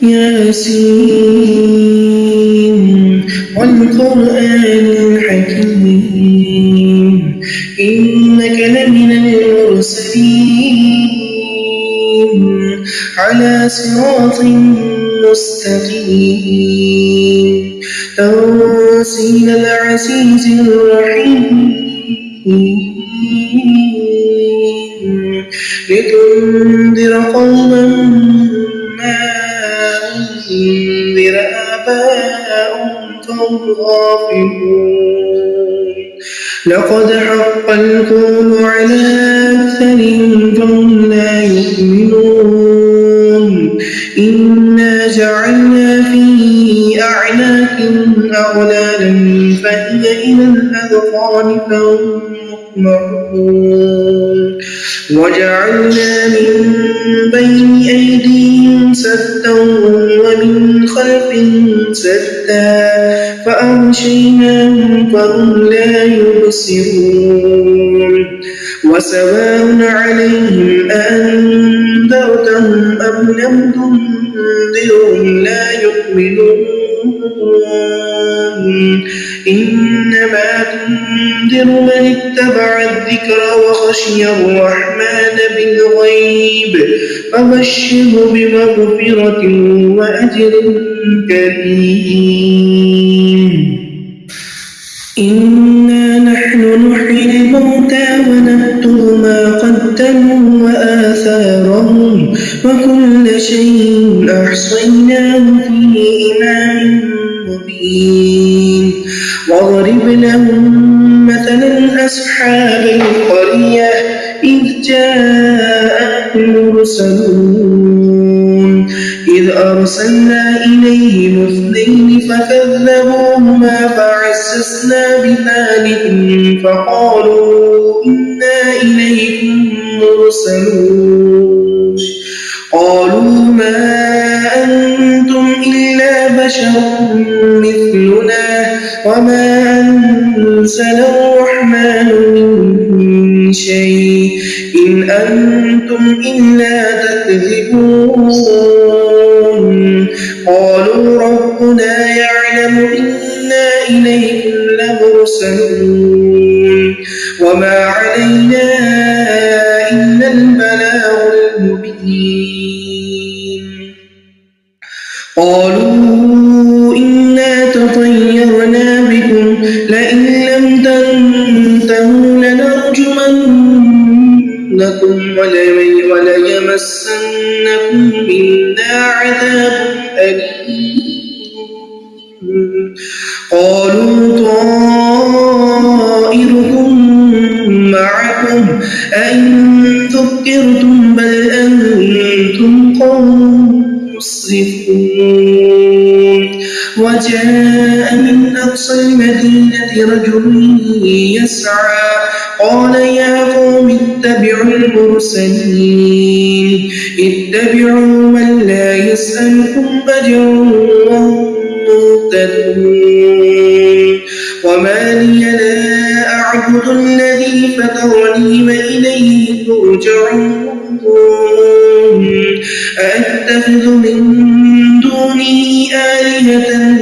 ياسين والقرآن الحكيم إنك لمن المرسلين على صراط مستقيم تنزيل العزيز الرحيم لتنذر قوما ما أنذر آباؤهم فهم غافلون لقد حق القول على أكثرهم فهم لا يؤمنون إنا جعلنا في أعناقهم أغلالا فهي إلى الأذقان فهم مقمحون وجعلنا من بين أيديهم سدا ومن خلفهم سدا فأغشيناهم فهم لا يبصرون وسواء عليهم أأنذرتهم أم لم تنذرهم لا يؤمنون إنما تنذر من اتبع الذكر وخشي الرحمن بالغيب فبشره بمغفرة وأجر كريم إنا نحن نحيي الموتى ونكتب ما قدموا وآثارهم وكل شيء أحصيناه في إمام مبين واضرب لهم مثلا أصحاب القرية إذ جاءت المرسلون إذ أرسلنا إليهم اثنين فكذبوهما فعززنا بثالث فقالوا إنا إليكم مرسلون قالوا ما أنتم إلا بشر مثلنا وما أنزل الرحمن من شيء إن أنتم إلا تكذبون قالوا ربنا يعلم إنا إليكم لمرسلون وما علينا إلا البلاغ المبين قالوا إنا تطيرنا بكم لئن لم تنتهوا لنرجمنكم وليمسنكم منا عذاب أليم قالوا طائركم معكم أئن ذكرتم بل أنتم قوم مسرفون وجاء من أقصى المدينة رجل يسعى قال يا قوم اتبعوا المرسلين اتبعوا من لا يسألكم أجرا وهم مهتدون وما لي لا أعبد الذي فطرني وإليه ترجعون أأتخذ من دونه آلهة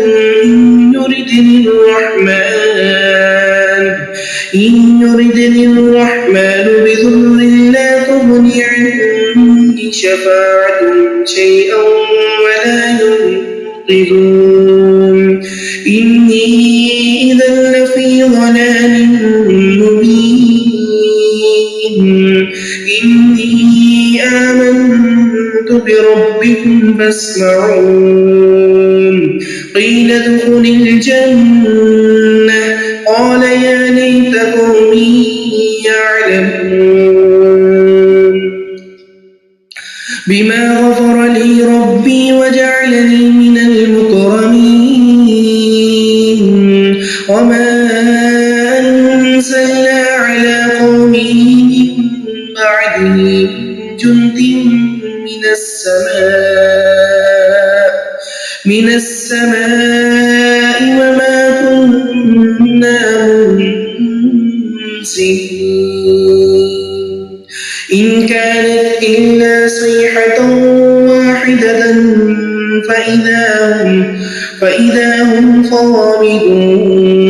إن يردني الرحمن بضر لا تغني عني شفاعتهم شيئا ولا ينقذون إني إذا لفي ضلال مبين إني آمنت بربكم فاسمعون قيل ادخل الجنة قال يا ليت قومي يعلمون بما غفر لي ربي وجعلني من المكرمين وما أنزلنا على قومه من بعده من جند من السماء وما كنا منزلين إن كانت إلا صيحة واحدة فإذا هم خامدون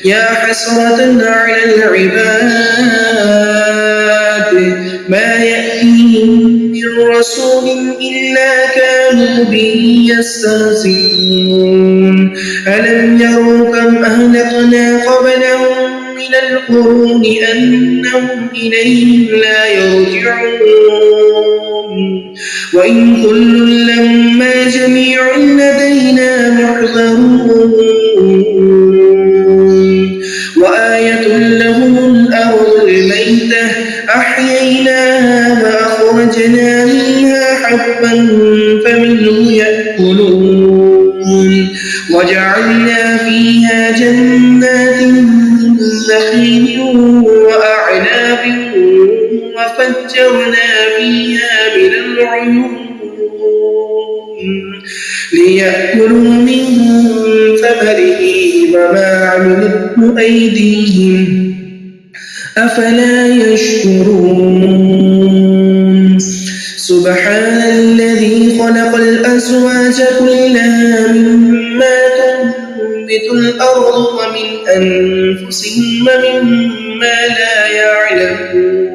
يا حسرة على العباد ما يأتيهم من رسول إلا كانوا به يستهزئون ألم يروا كم أهلكنا قبلهم من القرون أنهم إليهم لا يرجعون وإن كل لما جميع لدينا محضرون وآية لهم الأرض الميتة أحييناها وأخرجنا منها حبا فمنه يأكلون وجعلنا فيها جنات من نخيل وأعناب وفجرنا فيها من العيون ليأكلوا من ثمره وما عملته أيديهم أفلا يشكرون سبحان الذي خلق الأزواج كلها مما تنبت الأرض ومن أنفسهم ومما لا يعلمون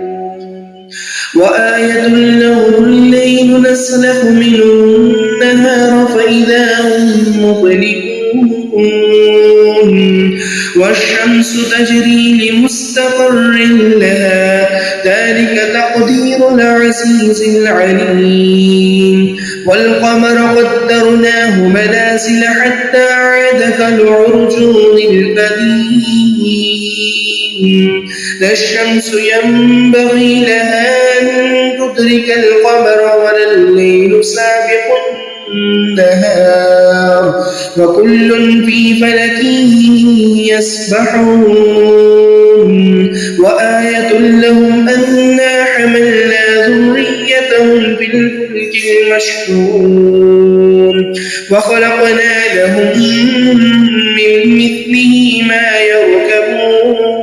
وآية لهم الليل نسلخ منه النهار فإذا هم مظلمون والشمس تجري لمستقر لها ذلك تقدير العزيز العليم والقمر قدرناه منازل حتى عاد كالعرجون القديم لا الشمس ينبغي لها أن تدرك القمر ولا الليل سابق النهار وكل في فلك يسبحون وآية لهم أنا حملنا ذريتهم في الفلك المشحون وخلقنا لهم من مثله ما يركبون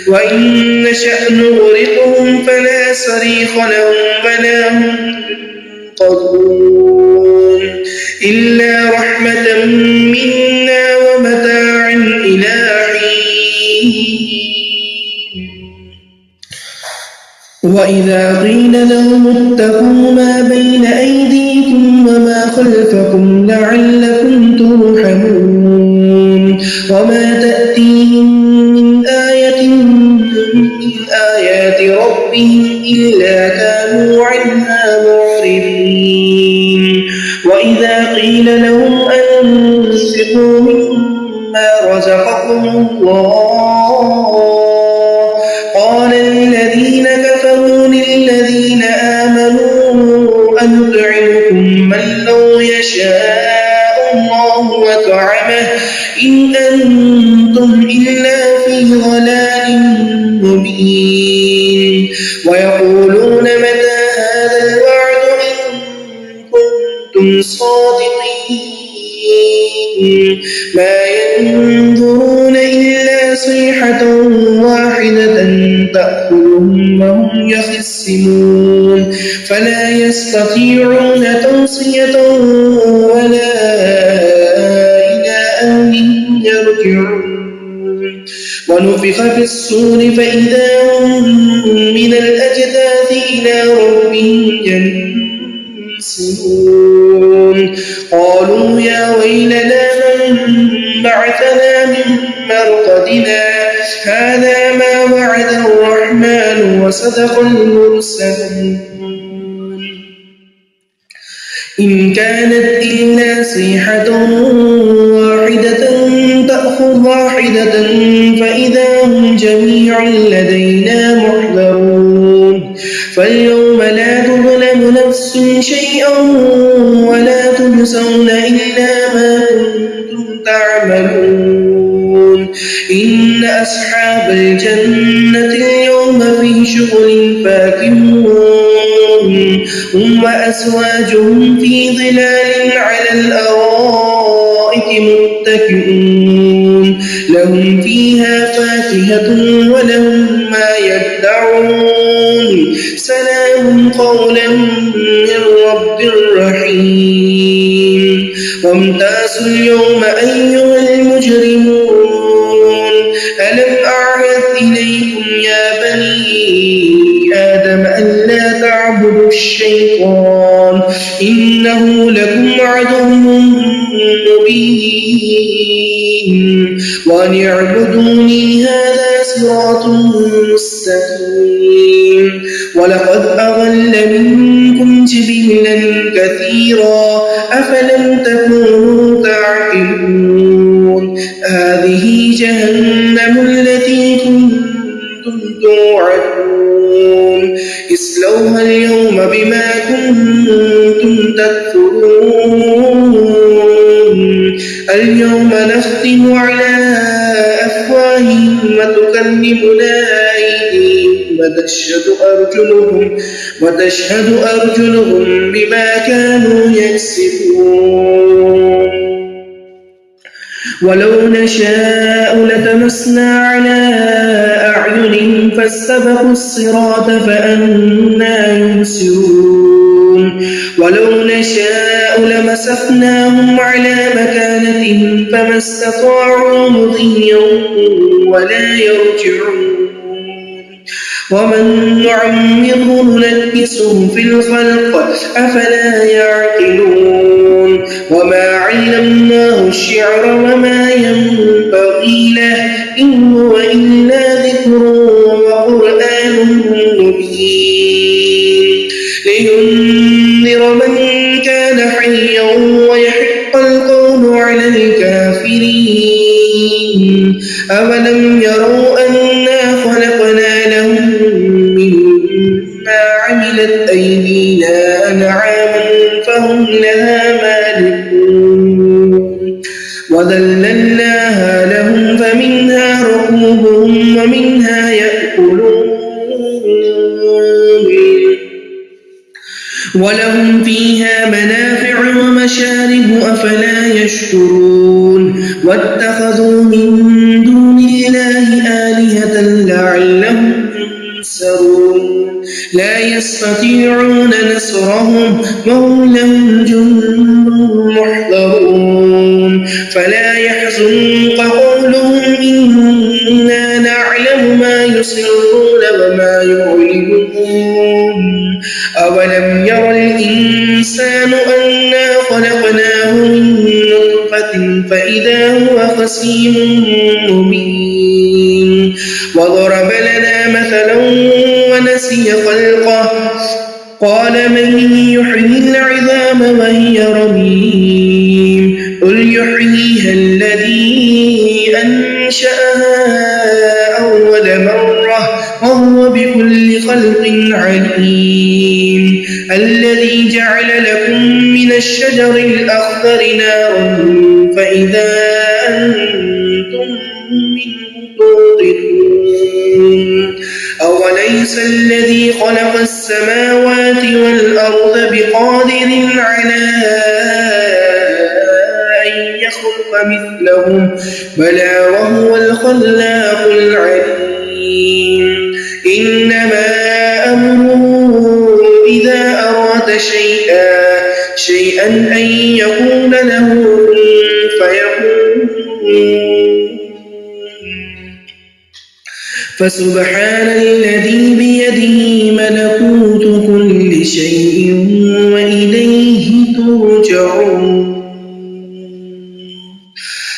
وإن نشأ نغرقهم فلا صريخ لهم ولا هم ينقذون إلا رحمة منا ومتاعا إلى حين وإذا قيل لهم اتقوا ما بين أيديكم وما خلفكم لعلكم ترحمون وما تأتيهم من آية من آيات ربهم إلا كانوا عنها معرضين وإذا قيل لهم أنفقوا مما رزقكم الله قال الذين كفروا للذين آمنوا أنطعمكم من لو يشاء الله وطعمه إن أنتم إلا في ضلال مبين ويقولون متى هذا الوعد إن كنتم صادقين ما ينظرون إلا صيحة واحدة تأكلهم وهم يخصمون فلا يستطيعون توصية ولا إلى أهلهم يرجعون ونفخ في الصور فإذا هم من الأجداث إلى ربهم ينسلون قالوا يا ويلنا من بعثنا من مرقدنا هذا ما وعد الرحمن وصدق المرسلون إن كانت إلا صيحة واحدة تأخذ واحدة فإذا هم جميع لدينا محضرون فاليوم لا تظلم نفس شيئا ولا تجزون إلا ما كنتم تعملون إن أصحاب الجنة اليوم في شغل فاكهون هم وأزواجهم في ظلال على الأرائك متكئون لهم فيها فاكهة ولهم ما يدعون سلام قولا من رب رحيم وامتازوا اليوم أيها المجرمون ألم أعهد إليكم يا بني آدم ألا تعبدوا الشيطان إنه لكم عدو مبين وأن اعبدوني هذا صراط مستقيم ولقد أضل منكم جبلا كثيرا أفلم تكونوا تعقلون هذه جهنم التي كنتم توعدون اصلوها اليوم بما كنتم تكفرون اليوم نختم على أفواههم وتكلمنا أيديهم وتشهد أرجلهم بما كانوا يكسبون ولو نشاء لتمسنا على أعينهم فاستبقوا الصراط فأنى يبصرون ولو نشاء لمسخناهم على مكانتهم فما استطاعوا مضيا ولا يرجعون ومن نعمره ننكسه في الخلق أفلا يعقلون وما علمناه الشعر وما ينبغي له إن هو إلا ذكر وقرآن مبين لينذر من كان حيا ويحق القول على الكافرين أولم يروا أنا خلقنا لهم مما عملت أيدينا أنعاما فهم لها مالكون وذللناها لهم فمنها ركوبهم ومنها يأكلون ولهم فيها منافع ومشارب أفلا يشكرون واتخذوا من دون الله آلهة لعلهم ينصرون لا يستطيعون نصرهم وهم لهم جند محضرون فلا يحزنك قولهم إنا نعلم ما يسرون وما يعلنون أولم ير الإنسان أنا خلقناه من نطفة فإذا هو خصيم مبين وضرب لنا مثلا ونسي خلقه قال من يحيي العظام وهي رميم قل يحييها الذي أنشأها أول مرة وهو بكل خلق عليم الذي جعل لكم من الشجر الأخضر نارا فإذا أنتم منه توقدون أوليس الذي خلق السماوات والأرض بقادر على أن يخلق مثلهم بلى وهو الخلاق العليم إنما أمره إذا أراد شيئا أن يقول له فيكون فسبحان الذي بيده ملكوت كل شيء وإليه ترجعون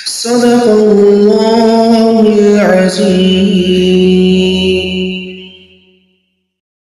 صدق الله العظيم.